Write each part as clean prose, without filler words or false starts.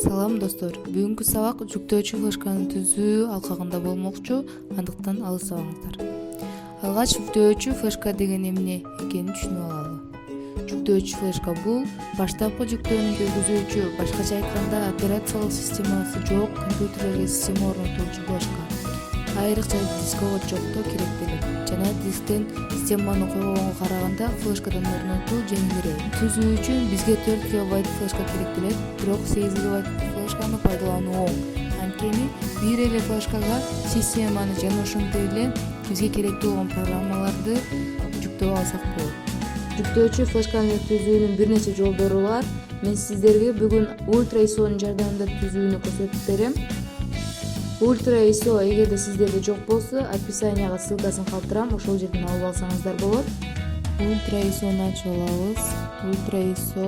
Салам достор, бүгүнкү сабак жүктөөчү флешканы түзүү алкагында болмокчу, андыктан алыстабаңыздар. Алгач жүктөөчү флешка деген эмне экенин түшүнүп алалы. Жүктөөчү флешка бул баштапкы жүктөөнү жүргүзүүчү, башкача айтканда операциялык системасы жок компьютерлерге система орнотуучу флешка. Айрыкча дисковод жоктоо керектелет жана дисктен системаны койгонго караганда флешкадан орнотуу жеңилирээк. Түзүү үчүн бизге 4 кБ флешка керектелет, бирок 8 кБ флешканы пайдалануу оң. Анткени бир эле флешкага системаны жана ошентип эле бизге керектүү болгон программаларды жүктөп алсак болот. Жүктөөчү флешканы түзүүнүн бир нече жолдору бар. Мен сиздерге бүгүн Ultra ISO'нун жардамында түзүүнү көрсөтүп берем. Ultra ISO эгерде сиздерде жок болсо, описанияга ссылкасын калтырам, ошол жерден алып алсаңыздар болот. Ultra ISO'ну ачып алабыз. Ultra ISO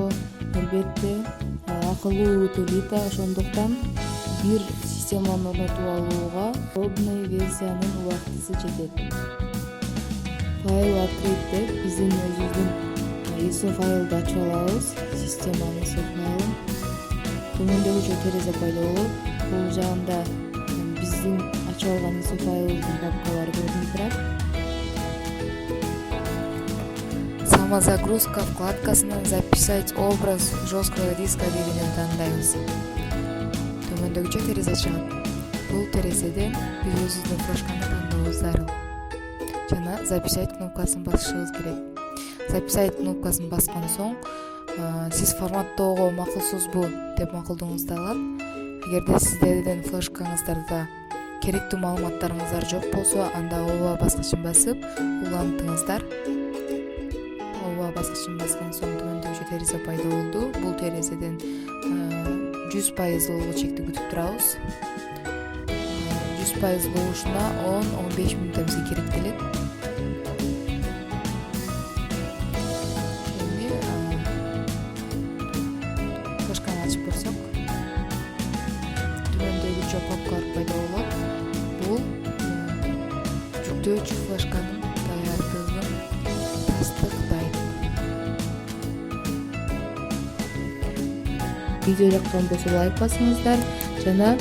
албетте акылуу утилита, ошондуктан бир системаны орнотуп алууга пробный версиянын убактысы жетет. Файл открыть деп биздин өзүбүздүн ISO файлды ачып алабыз. Системанын ISO файлын. Төмөндөгүчө терезе пайда болот. Бул жагында биздин ачып алган ISO файлыбыздын папкалары көрүнүп турат. Самозагрузка вкладкасынан записать образ жесткого диска дегенди тандайбыз. Төмөндөгүчө терезе чыгат. Бул терезеден биз өзүбүздүн флешканы тандообуз зарыл. Жана записать кнопкасын басышыбыз керек. Записать кнопкасын баскан соң сиз форматтоого макулсузбу деп макулдооңузду алат. Эгерде сиздердин флешкаңыздарда керектүү маалыматтарыңыздар жок болсо, анда ооба баскычын басып улантыңыздар. Ооба баскычын баскан соң төмөндөгүчө терезе пайда болду. Бул терезеден 100% болгу чекти күтүп турабыз. 100% болушуна 10-15 мүнөт бизге керектелет. Флешканы ачып көрсөк, төмөндөгүчө папкалар пайда болот. Бул жүктөөчү флешканын даярдыгын тастыктайт. Видео жаккан болсо лайк басыңыздар жана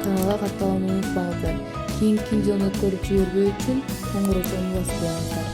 каналга катталууну унутпаңыздар. Кийинки видеону көрүп жибербөө үчүн коңгуроочону басып коюңуздар.